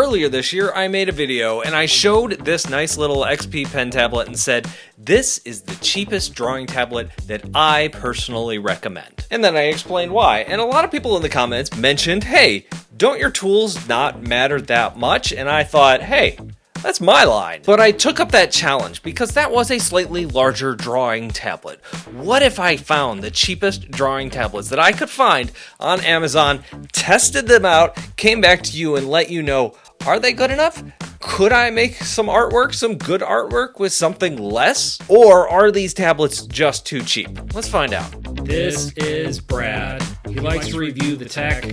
Earlier this year, I made a video and I showed this nice little XP pen tablet and said, this is the cheapest drawing tablet that I personally recommend. And then I explained why, and a lot of people in the comments mentioned, hey, don't your tools not matter that much? And I thought, hey, that's my line. But I took up that challenge because that was a slightly larger drawing tablet. What if I found the cheapest drawing tablets that I could find on Amazon, tested them out, came back to you and let you know, are they good enough? Could I make some artwork, some good artwork with something less? Or are these tablets just too cheap? Let's find out. This is Brad. He likes to review the tech.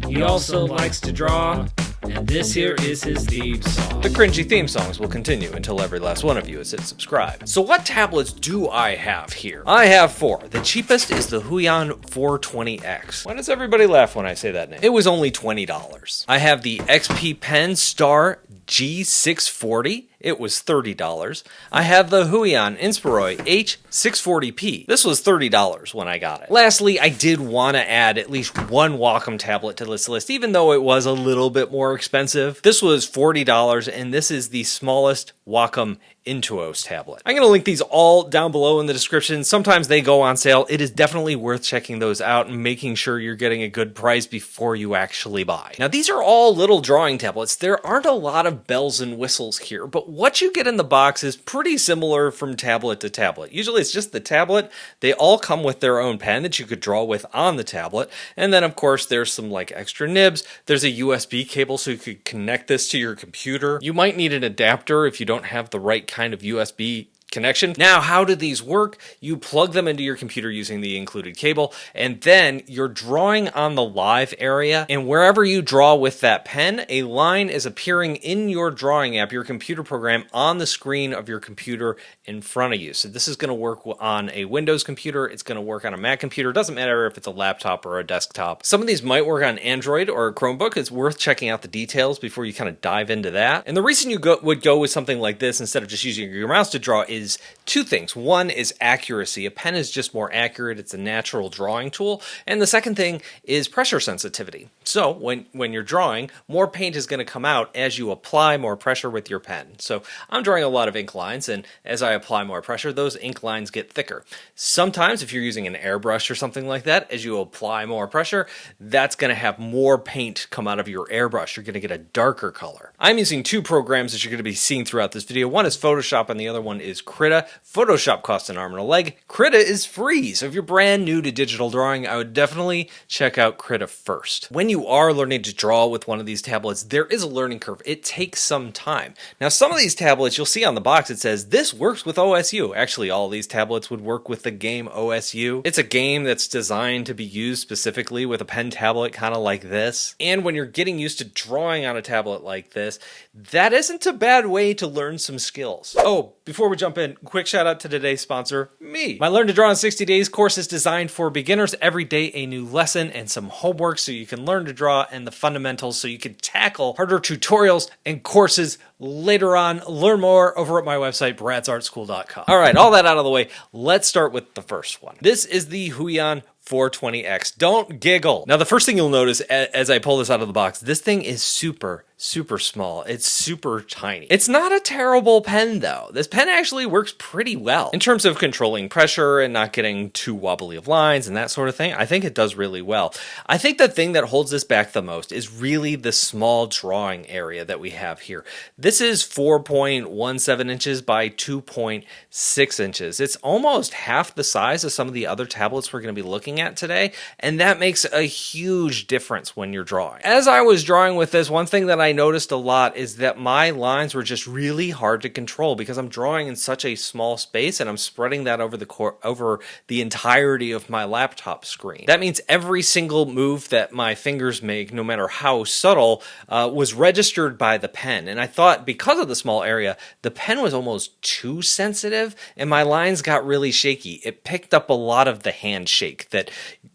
He also likes to draw. And this here is his theme song. The cringy theme songs will continue until every last one of you has hit subscribe. So what tablets do I have here? I have 4. The cheapest is the Huion 420X. Why does everybody laugh when I say that name? It was only $20. I have the XP Pen Star G640. It was $30. I have the Huion Inspiroy H640p. This was $30 when I got it. Lastly, I did want to add at least one Wacom tablet to this list, even though it was a little bit more expensive. This was $40, and this is the smallest Wacom Intuos tablet. I'm going to link these all down below in the description. Sometimes they go on sale. It is definitely worth checking those out and making sure you're getting a good price before you actually buy. Now, these are all little drawing tablets. There aren't a lot of bells and whistles here, but what you get in the box is pretty similar from tablet to tablet. Usually it's just the tablet. They all come with their own pen that you could draw with on the tablet. And then, of course, there's some like extra nibs. There's a USB cable so you could connect this to your computer. You might need an adapter if you don't have the right kind of USB connection. Now, how do these work? You plug them into your computer using the included cable, and then you're drawing on the live area, and wherever you draw with that pen, a line is appearing in your drawing app, your computer program, on the screen of your computer in front of you. So this is going to work on a Windows computer. It's going to work on a Mac computer. It doesn't matter if it's a laptop or a desktop. Some of these might work on Android or a Chromebook. It's worth checking out the details before you kind of dive into that. And the reason you would go with something like this instead of just using your mouse to draw is two things. One is accuracy. A pen is just more accurate. It's a natural drawing tool. And the second thing is pressure sensitivity. So when you're drawing, more paint is going to come out as you apply more pressure with your pen. So I'm drawing a lot of ink lines, and as I apply more pressure, those ink lines get thicker. Sometimes if you're using an airbrush or something like that, as you apply more pressure, that's going to have more paint come out of your airbrush. You're going to get a darker color. I'm using 2 programs that you're going to be seeing throughout this video. One is Photoshop and the other one is Krita. Photoshop costs an arm and a leg. Krita is free. So if you're brand new to digital drawing, I would definitely check out Krita first. When you are learning to draw with one of these tablets, there is a learning curve. It takes some time. Now, some of these tablets, you'll see on the box, it says, this works with OSU. Actually, all of these tablets would work with the game OSU. It's a game that's designed to be used specifically with a pen tablet kind of like this. And when you're getting used to drawing on a tablet like this, that isn't a bad way to learn some skills. Oh, before we jump in, quick shout out to today's sponsor, me. My Learn to Draw in 60 Days course is designed for beginners. Every day a new lesson and some homework so you can learn to draw and the fundamentals so you can tackle harder tutorials and courses later on. Learn more over at my website, bradsartschool.com. All right, all that out of the way, let's start with the first one. This is the Huion 420X. Don't giggle. Now, the first thing you'll notice as I pull this out of the box, this thing is super small. It's super tiny. It's not a terrible pen though. This pen actually works pretty well in terms of controlling pressure and not getting too wobbly of lines and that sort of thing. I think it does really well. I think the thing that holds this back the most is really the small drawing area that we have here. This is 4.17 inches by 2.6 inches. It's almost half the size of some of the other tablets we're going to be looking at today, and that makes a huge difference when you're drawing. As I was drawing with this, one thing that I noticed a lot is that my lines were just really hard to control because I'm drawing in such a small space and I'm spreading that over the entirety of my laptop screen. That means every single move that my fingers make, no matter how subtle, was registered by the pen. And I thought because of the small area, the pen was almost too sensitive and my lines got really shaky. It picked up a lot of the handshake that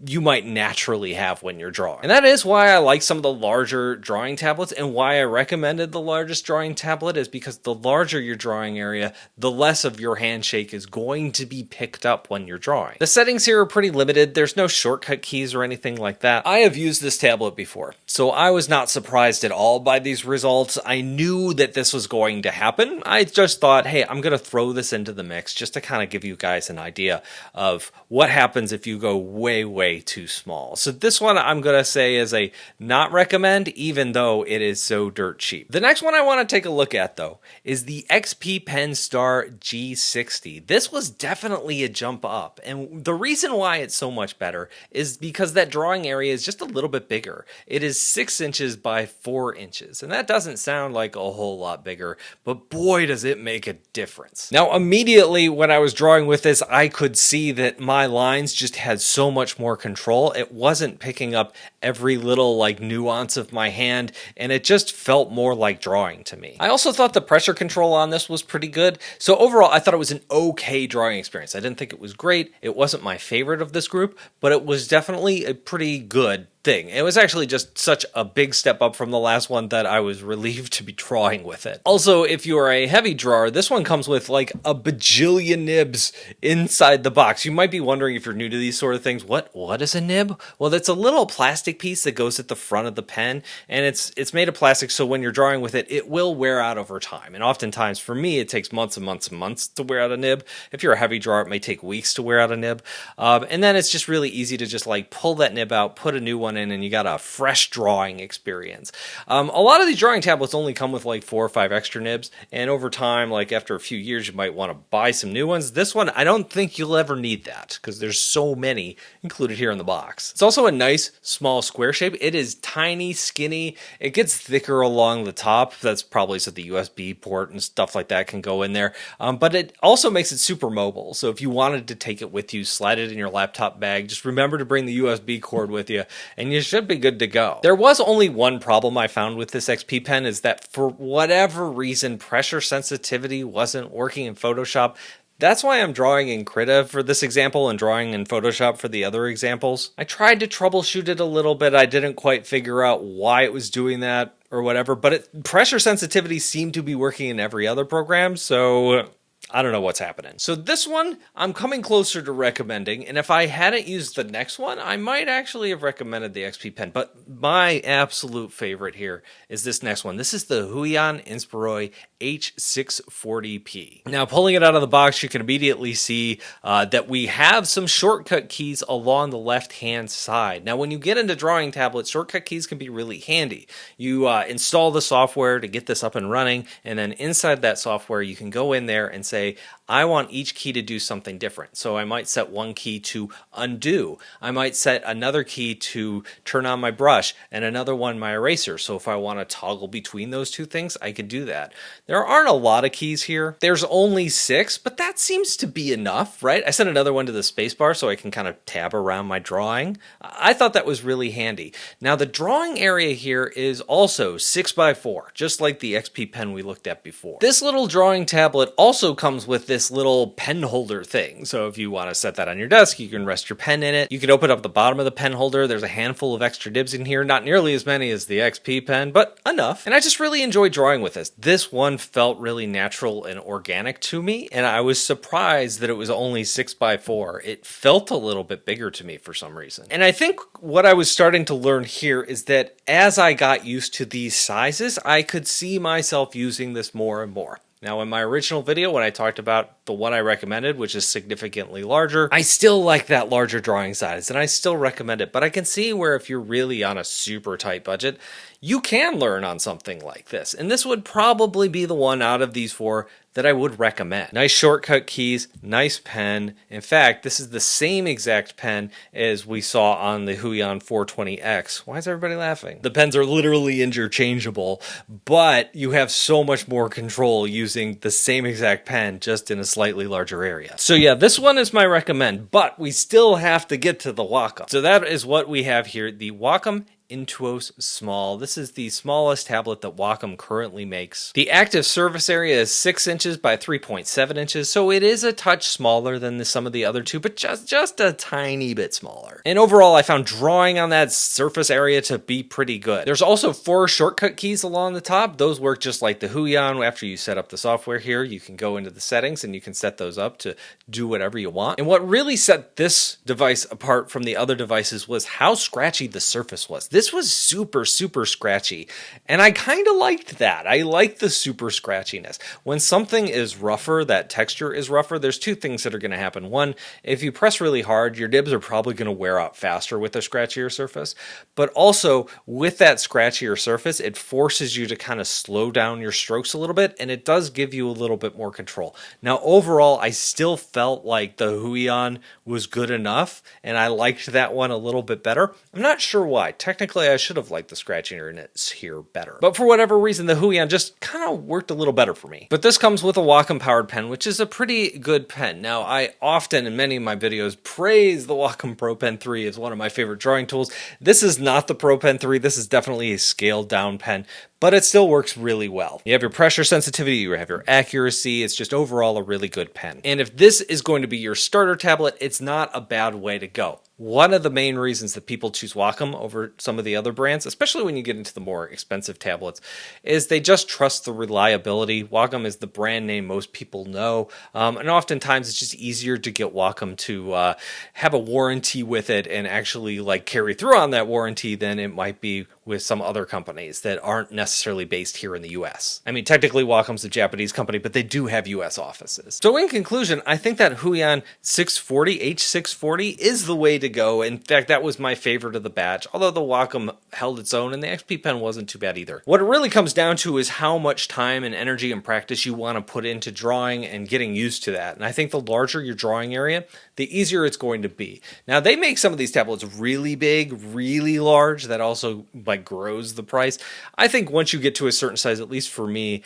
you might naturally have when you're drawing. And that is why I like some of the larger drawing tablets and why I recommended the largest drawing tablet is because the larger your drawing area, the less of your handshake is going to be picked up when you're drawing. The settings here are pretty limited. There's no shortcut keys or anything like that. I have used this tablet before, so I was not surprised at all by these results. I knew that this was going to happen. I just thought, hey, I'm going to throw this into the mix just to kind of give you guys an idea of what happens if you go way, way too small. So this one I'm going to say is a not recommend, even though it is so dirt cheap. The next one I want to take a look at, though, is the XP Pen Star G60. This was definitely a jump up, and the reason why it's so much better is because that drawing area is just a little bit bigger. It is 6 inches by 4 inches, and that doesn't sound like a whole lot bigger, but boy does it make a difference. Now immediately when I was drawing with this, I could see that my lines just had so much more control. It wasn't picking up every little like nuance of my hand, and it just felt more like drawing to me. I also thought the pressure control on this was pretty good. So overall, I thought it was an okay drawing experience. I didn't think it was great. It wasn't my favorite of this group, but it was definitely a pretty good thing. It was actually just such a big step up from the last one that I was relieved to be drawing with it. Also, if you are a heavy drawer, this one comes with like a bajillion nibs inside the box. You might be wondering, if you're new to these sort of things, what is a nib? Well, it's a little plastic piece that goes at the front of the pen, and it's made of plastic, so when you're drawing with it, it will wear out over time. And oftentimes for me, it takes months and months and months to wear out a nib. If you're a heavy drawer, it may take weeks to wear out a nib. And then it's just really easy to just like pull that nib out, put a new one in, and you got a fresh drawing experience. A lot of these drawing tablets only come with like 4 or 5 extra nibs, and over time, like after a few years, you might want to buy some new ones. This one, I don't think you'll ever need that because there's so many included here in the box. It's also a nice small square shape. It is tiny, skinny. It gets thicker along the top. That's probably so the USB port and stuff like that can go in there. But it also makes it super mobile. So if you wanted to take it with you, slide it in your laptop bag, just remember to bring the USB cord with you, and you should be good to go. There was only one problem I found with this XP pen, is that for whatever reason, pressure sensitivity wasn't working in Photoshop. That's why I'm drawing in Krita for this example and drawing in Photoshop for the other examples. I tried to troubleshoot it a little bit. I didn't quite figure out why it was doing that or whatever, but pressure sensitivity seemed to be working in every other program, so I don't know what's happening. So this one, I'm coming closer to recommending, and if I hadn't used the next one, I might actually have recommended the XP Pen, but my absolute favorite here is this next one. This is the Huion Inspiroy H640P. Now, pulling it out of the box, you can immediately see that we have some shortcut keys along the left-hand side. Now, when you get into drawing tablets, shortcut keys can be really handy. You install the software to get this up and running, and then inside that software, you can go in there and say, I want each key to do something different. So I might set one key to undo. I might set another key to turn on my brush, and another one my eraser. So if I want to toggle between those two things, I could do that. There aren't a lot of keys here. There's only 6, but that seems to be enough, right? I set another one to the spacebar so I can kind of tab around my drawing. I thought that was really handy. Now the drawing area here is also 6 by 4, just like the XP Pen we looked at before. This little drawing tablet also comes with this little pen holder thing. So if you want to set that on your desk, you can rest your pen in it. You can open up the bottom of the pen holder. There's a handful of extra nibs in here, not nearly as many as the XP Pen, but enough. And I just really enjoyed drawing with this. This one felt really natural and organic to me, and I was surprised that it was only 6 by 4. It felt a little bit bigger to me for some reason. And I think what I was starting to learn here is that as I got used to these sizes, I could see myself using this more and more. Now, in my original video, when I talked about the one I recommended, which is significantly larger, I still like that larger drawing size, and I still recommend it. But I can see where if you're really on a super tight budget, you can learn on something like this. And this would probably be the one out of these 4 that I would recommend. Nice shortcut keys, nice pen. In fact, this is the same exact pen as we saw on the Huion 420X. Why is everybody laughing? The pens are literally interchangeable, but you have so much more control using the same exact pen, just in a slightly larger area. So yeah, this one is my recommend, but we still have to get to the Wacom. So that is what we have here, the Wacom Intuos Small. This is the smallest tablet that Wacom currently makes. The active surface area is 6 inches by 3.7 inches, so it is a touch smaller than some of the other two, but just a tiny bit smaller. And overall, I found drawing on that surface area to be pretty good. There's also 4 shortcut keys along the top. Those work just like the Huion. After you set up the software here, you can go into the settings and you can set those up to do whatever you want. And what really set this device apart from the other devices was how scratchy the surface was. This was super scratchy, and I kind of liked that. I like the super scratchiness. When something is rougher, that texture is rougher, there's 2 things that are going to happen. One, if you press really hard, your nibs are probably going to wear out faster with a scratchier surface, but also with that scratchier surface, it forces you to kind of slow down your strokes a little bit, and it does give you a little bit more control. Now, overall, I still felt like the Huion was good enough, and I liked that one a little bit better. I'm not sure why. Technically, I should have liked the scratchiness here better. But for whatever reason, the Huion just kind of worked a little better for me. But this comes with a Wacom powered pen, which is a pretty good pen. Now, I often in many of my videos praise the Wacom Pro Pen 3 as one of my favorite drawing tools. This is not the Pro Pen 3. This is definitely a scaled down pen, but it still works really well. You have your pressure sensitivity, you have your accuracy. It's just overall a really good pen. And if this is going to be your starter tablet, it's not a bad way to go. One of the main reasons that people choose Wacom over some of the other brands, especially when you get into the more expensive tablets, is they just trust the reliability. Wacom is the brand name most people know, and oftentimes it's just easier to get Wacom to have a warranty with it and actually like carry through on that warranty than it might be with some other companies that aren't necessarily based here in the US. I mean, technically Wacom's a Japanese company, but they do have US offices. So in conclusion, I think that Huion 640, H640 is the way to go. In fact, that was my favorite of the batch, although the Wacom held its own and the XP Pen wasn't too bad either. What it really comes down to is how much time and energy and practice you want to put into drawing and getting used to that. And I think the larger your drawing area, the easier it's going to be. Now, they make some of these tablets really big, really large. That also like grows the price. I think once you get to a certain size, at least for me,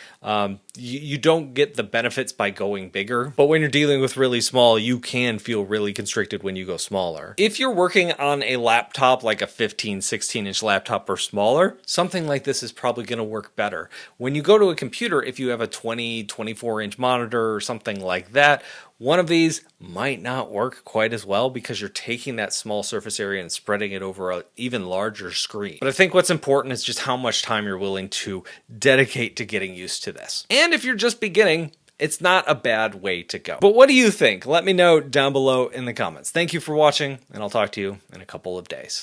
you don't get the benefits by going bigger. But when you're dealing with really small, you can feel really constricted when you go smaller. If you're working on a laptop like a 15, 16-inch laptop or smaller, something like this is probably going to work better. When you go to a computer, if you have a 20, 24-inch monitor or something like that, one of these might not work quite as well because you're taking that small surface area and spreading it over an even larger screen. But I think what's important is just how much time you're willing to dedicate to getting used to this. And if you're just beginning, it's not a bad way to go. But what do you think? Let me know down below in the comments. Thank you for watching, and I'll talk to you in a couple of days.